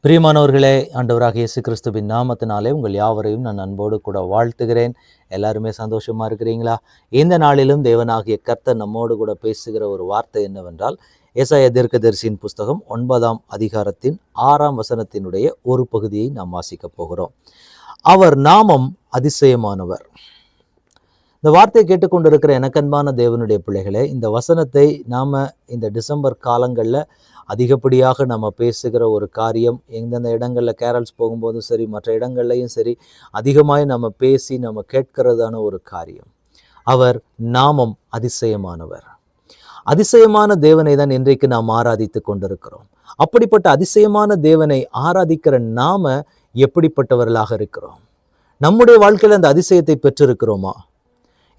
பிரியமானவர்களே, ஆண்டவராக இயேசு கிறிஸ்துவின் நாமத்தினாலே உங்கள் யாவரையும் நான் அன்போடு கூட வாழ்த்துகிறேன். எல்லாருமே சந்தோஷமா இருக்கிறீங்களா? இந்த நாளிலும் தேவனாகிய கர்த்தர் நம்மோடு கூட பேசுகிற ஒரு வார்த்தை என்னவென்றால், ஏசாயா தீர்க்கதரிசியின் புஸ்தகம் 9ஆம் அதிகாரத்தின் 6ஆம் வசனத்தினுடைய ஒரு பகுதியை நாம் வாசிக்க போகிறோம். அவர் நாமம் அதிசயமானவர். இந்த வார்த்தையை கேட்டுக்கொண்டிருக்கிற எனக்கன்பான தேவனுடைய பிள்ளைகளே, இந்த வசனத்தை நாம் இந்த டிசம்பர் காலங்களில் அதிகப்படியாக நம்ம பேசுகிற ஒரு காரியம். எந்தெந்த இடங்களில் கேரல்ஸ் போகும்போதும் சரி, மற்ற இடங்கள்லையும் சரி, அதிகமாய் நம்ம பேசி நம்ம கேட்கிறதான ஒரு காரியம். அவர் நாமம் அதிசயமானவர். அதிசயமான தேவனை தான் இன்றைக்கு நாம் ஆராதித்து கொண்டிருக்கிறோம். அப்படிப்பட்ட அதிசயமான தேவனை ஆராதிக்கிற நாம எப்படிப்பட்டவர்களாக இருக்கிறோம்? நம்முடைய வாழ்க்கையில் அந்த அதிசயத்தை பெற்றிருக்கிறோமா?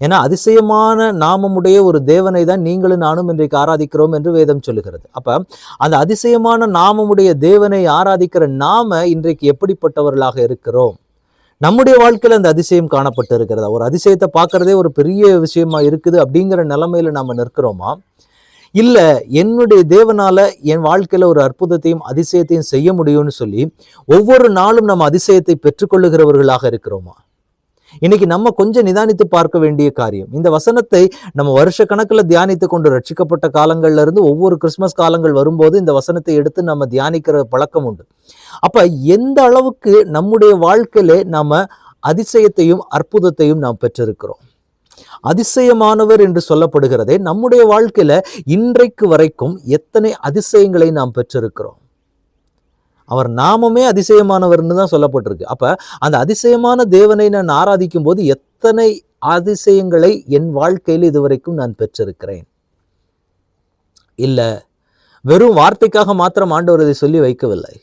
ஏன்னா அதிசயமான நாமமுடைய ஒரு தேவனை தான் நீங்களும் நானும் இன்றைக்கு ஆராதிக்கிறோம் என்று வேதம் சொல்லுகிறது. அப்ப அந்த அதிசயமான நாமமுடைய தேவனை ஆராதிக்கிற நாம இன்றைக்கு எப்படிப்பட்டவர்களாக இருக்கிறோம்? நம்முடைய வாழ்க்கையில் அந்த அதிசயம் காணப்பட்டு இருக்கிறதா? ஒரு அதிசயத்தை பார்க்கறதே ஒரு பெரிய விஷயமா இருக்குது அப்படிங்கிற நிலைமையில நாம நிற்கிறோமா? இல்ல, என்னுடைய தேவனால என் வாழ்க்கையில ஒரு அற்புதத்தையும் அதிசயத்தையும் செய்ய முடியும்னு சொல்லி ஒவ்வொரு நாளும் நம்ம அதிசயத்தை பெற்றுக்கொள்ளுகிறவர்களாக இருக்கிறோமா? இன்னைக்கு நம்ம கொஞ்சம் நிதானித்து பார்க்க வேண்டிய காரியம். இந்த வசனத்தை நம்ம வருஷ கணக்கில் தியானித்து கொண்டு ரட்சிக்கப்பட்ட காலங்கள்ல இருந்து ஒவ்வொரு கிறிஸ்துமஸ் காலங்கள் வரும்போது இந்த வசனத்தை எடுத்து நம்ம தியானிக்கிற பழக்கம் உண்டு. அப்ப எந்த அளவுக்கு நம்முடைய வாழ்க்கையில நாம அதிசயத்தையும் அற்புதத்தையும் நாம் பெற்றிருக்கிறோம்? அதிசயமானவர் என்று சொல்லப்படுகிறதே நம்முடைய வாழ்க்கையில இன்றைக்கு வரைக்கும் எத்தனை அதிசயங்களை நாம் பெற்றிருக்கிறோம்? அவர் நாமமே அதிசயமானவர்னு தான் சொல்லப்பட்டிருக்கு. அப்ப அந்த அதிசயமான தேவனை நான் ஆராதிக்கும் போது எத்தனை அதிசயங்களை என் வாழ்க்கையில் இதுவரைக்கும் நான் பெற்றிருக்கிறேன்? இல்ல, வெறும் வார்த்தைக்காக மாத்திரம் ஆண்டவர் இதை சொல்லி வைக்கவில்லை.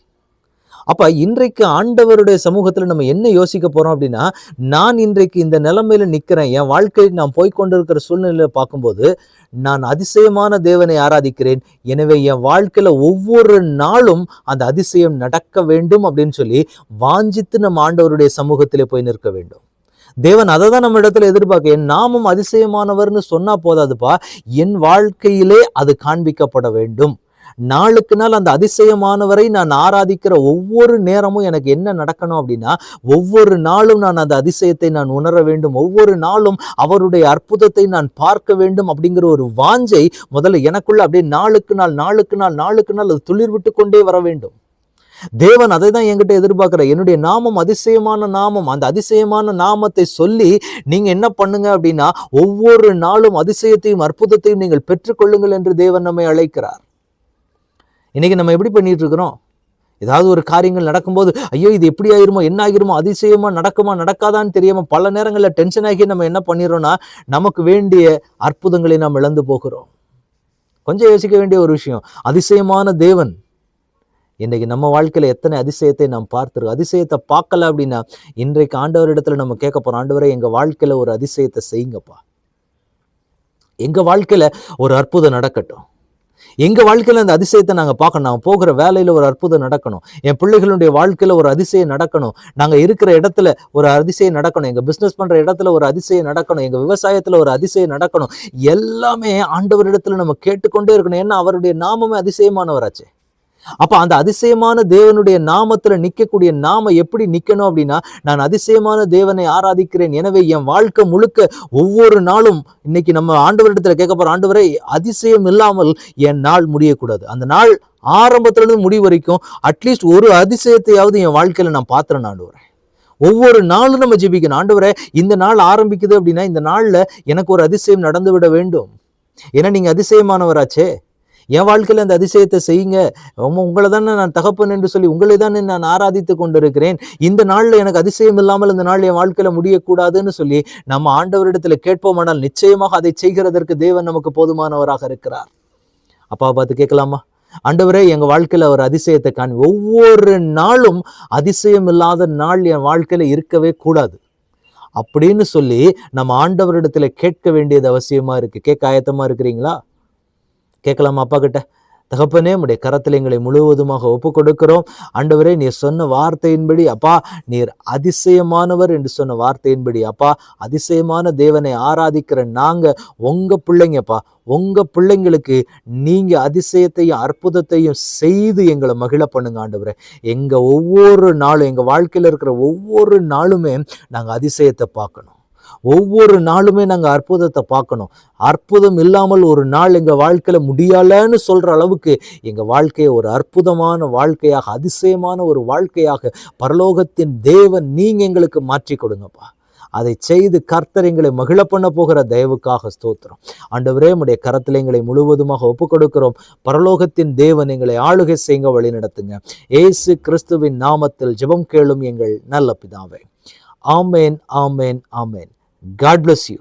அப்ப இன்றைக்கு ஆண்டவருடைய சமூகத்துல நம்ம என்ன யோசிக்க போறோம் அப்படின்னா, நான் இன்றைக்கு இந்த நிலைமையில நிக்கிறேன், என் வாழ்க்கையில் நான் போய்கொண்டிருக்கிற சூழ்நிலையில பார்க்கும்போது நான் அதிசயமான தேவனை ஆராதிக்கிறேன். எனவே என் வாழ்க்கையில ஒவ்வொரு நாளும் அந்த அதிசயம் நடக்க வேண்டும் அப்படின்னு சொல்லி வாஞ்சித்து நம்ம ஆண்டவருடைய சமூகத்திலே போய் நிற்க வேண்டும். தேவன் அதை தான் நம்ம இடத்துல எதிர்பார்க்க. என் நாமம் அதிசயமானவர்னு சொன்னா போதாதுப்பா, என் வாழ்க்கையிலே அது காண்பிக்கப்பட வேண்டும். நாளுக்கு நாள் அந்த அதிசயமானவரை நான் ஆராதிக்கிற ஒவ்வொரு நேரமும் எனக்கு என்ன நடக்கணும் அப்படின்னா, ஒவ்வொரு நாளும் நான் அந்த அதிசயத்தை நான் உணர வேண்டும், ஒவ்வொரு நாளும் அவருடைய அற்புதத்தை நான் பார்க்க வேண்டும் அப்படிங்கிற ஒரு வாஞ்சை முதல்ல எனக்குள்ள அப்படியே நாளுக்கு நாள் அது துளிர் விட்டு கொண்டே வர வேண்டும். தேவன் அதை தான் என்கிட்ட எதிர்பார்க்கிற. என்னுடைய நாமம் அதிசயமான நாமம். அந்த அதிசயமான நாமத்தை சொல்லி நீங்க என்ன பண்ணுங்க அப்படின்னா, ஒவ்வொரு நாளும் அதிசயத்தையும் அற்புதத்தையும் நீங்கள் பெற்றுக்கொள்ளுங்கள் என்று தேவன் நம்மை அழைக்கிறார். இன்னைக்கு நம்ம எப்படி பண்ணிட்டு இருக்கிறோம்? ஏதாவது ஒரு காரியங்கள் நடக்கும்போது, ஐயோ இது எப்படி ஆயிருமோ, என்ன ஆகிருமோ, அதிசயமா நடக்குமா நடக்காதான்னு தெரியாம பல நேரங்களில் டென்ஷன் ஆகி நம்ம என்ன பண்ணிடுறோம்னா, நமக்கு வேண்டிய அற்புதங்களை நாம் இழந்து போகிறோம். கொஞ்சம் யோசிக்க வேண்டிய ஒரு விஷயம். அதிசயமான தேவன் இன்னைக்கு நம்ம வாழ்க்கையில எத்தனை அதிசயத்தை நாம் பார்த்துருக்கோம்? அதிசயத்தை பார்க்கல அப்படின்னா இன்றைக்கு ஆண்டவர் இடத்துல நம்ம கேட்க போறோம், ஆண்டவரே எங்க வாழ்க்கையில ஒரு அதிசயத்தை செய்யுங்கப்பா, எங்க வாழ்க்கையில ஒரு அற்புதம் நடக்கட்டும், எங்க வாழ்க்கையில அந்த அதிசயத்தை நாங்க பார்க்கணும். நாங்க போகிற வேலையில ஒரு அற்புதம் நடக்கணும், என் பிள்ளைகளுடைய வாழ்க்கையில ஒரு அதிசயம் நடக்கணும், நாங்க இருக்கிற இடத்துல ஒரு அதிசயம் நடக்கணும், எங்க பிசினஸ் பண்ற இடத்துல ஒரு அதிசயம் நடக்கணும், எங்க விவசாயத்துல ஒரு அதிசயம் நடக்கணும். எல்லாமே ஆண்டவரிடத்துல நம்ம கேட்டுக்கொண்டே இருக்கணும். ஏன்னா அவருடைய நாமமே அதிசயமானவராச்சே. அப்ப அந்த அதிசயமான தேவனுடைய நாமத்துல நிக்கக்கூடிய நாம எப்படி நிக்கணும் அப்படின்னா, நான் அதிசயமான தேவனை ஆராதிக்கிறேன், எனவே என் வாழ்க்கை முழுக்க ஒவ்வொரு நாளும் இன்னைக்கு நம்ம ஆண்டவரிடத்துல கேட்க போறோம், ஆண்டவரே அதிசயம் இல்லாமல் என் நாள் முடியக்கூடாது. அந்த நாள் ஆரம்பத்துல இருந்து முடிவு வரைக்கும் அட்லீஸ்ட் ஒரு அதிசயத்தையாவது என் வாழ்க்கையில நான் பாத்திரேன் ஆண்டவரே. ஒவ்வொரு நாளும் நம்ம ஜெபிக்கணும், ஆண்டவரே இந்த நாள் ஆரம்பிக்குது அப்படின்னா இந்த நாள்ல எனக்கு ஒரு அதிசயம் நடந்து விட வேண்டும். ஏன்னா நீங்க அதிசயமானவராச்சே. என் வாழ்க்கையில் அந்த அதிசயத்தை செய்யுங்க, உங்களை தானே நான் தகப்பன் என்று சொல்லி உங்களை தானே நான் ஆராதித்து கொண்டிருக்கிறேன். இந்த நாளில் எனக்கு அதிசயம் இல்லாமல் இந்த நாள் என் வாழ்க்கையில முடியக்கூடாதுன்னு சொல்லி நம்ம ஆண்டவரிடத்துல கேட்போமானால் நிச்சயமாக அதை செய்கிறதற்கு தேவன் நமக்கு போதுமானவராக இருக்கிறார். அப்பா பார்த்து கேட்கலாமா, ஆண்டவரே எங்க வாழ்க்கையில ஒரு அதிசயத்தை காணி. ஒவ்வொரு நாளும் அதிசயம் இல்லாத நாள் என் வாழ்க்கையில இருக்கவே கூடாது அப்படின்னு சொல்லி நம்ம ஆண்டவரிடத்துல கேட்க வேண்டியது அவசியமா இருக்கு. கேட்க ஆயத்தமா இருக்கிறீங்களா? கேட்கலாமா அப்பா கிட்ட? தகப்பனே, உம்முடைய கரத்தில் எங்களை முழுவதுமாக ஒப்பு கொடுக்கிறோம். ஆண்டவரே, நீர் சொன்ன வார்த்தையின்படி அப்பா, நீர் அதிசயமானவர் என்று சொன்ன வார்த்தையின்படி அப்பா, அதிசயமான தேவனை ஆராதிக்கிற நாங்க உங்க பிள்ளைங்கப்பா. உங்க பிள்ளைங்களுக்கு நீங்க அதிசயத்தையும் அற்புதத்தையும் செய்து எங்களை மகிழ பண்ணுங்க ஆண்டவரே. எங்க ஒவ்வொரு நாளும், எங்க வாழ்க்கையில இருக்கிற ஒவ்வொரு நாளுமே நாங்க அதிசயத்தை பார்க்கணும். ஒவ்வொரு நாளுமே நாங்க அற்புதத்தை பார்க்கணும். அற்புதம் இல்லாமல் ஒரு நாள் எங்க வாழ்க்கையில முடியலன்னு சொல்ற அளவுக்கு எங்க வாழ்க்கையை ஒரு அற்புதமான வாழ்க்கையாக, அதிசயமான ஒரு வாழ்க்கையாக பரலோகத்தின் தேவன் நீங்க எங்களுக்கு மாற்றி கொடுங்கப்பா. அதை செய்து கர்த்தர் எங்களை மகிழ பண்ண போகிற தயவுக்காக ஸ்தோத்திரம். ஆண்டவரே, உம்முடைய கரத்தில் எங்களை முழுவதுமாக ஒப்பு கொடுக்கிறோம். பரலோகத்தின் தேவன் எங்களை ஆளுகை செய்ய வழி நடத்துங்க. இயேசு கிறிஸ்துவின் நாமத்தில் ஜெபம் கேளும் எங்கள் நல்ல பிதாவே. ஆமேன், ஆமேன், ஆமேன். God bless you.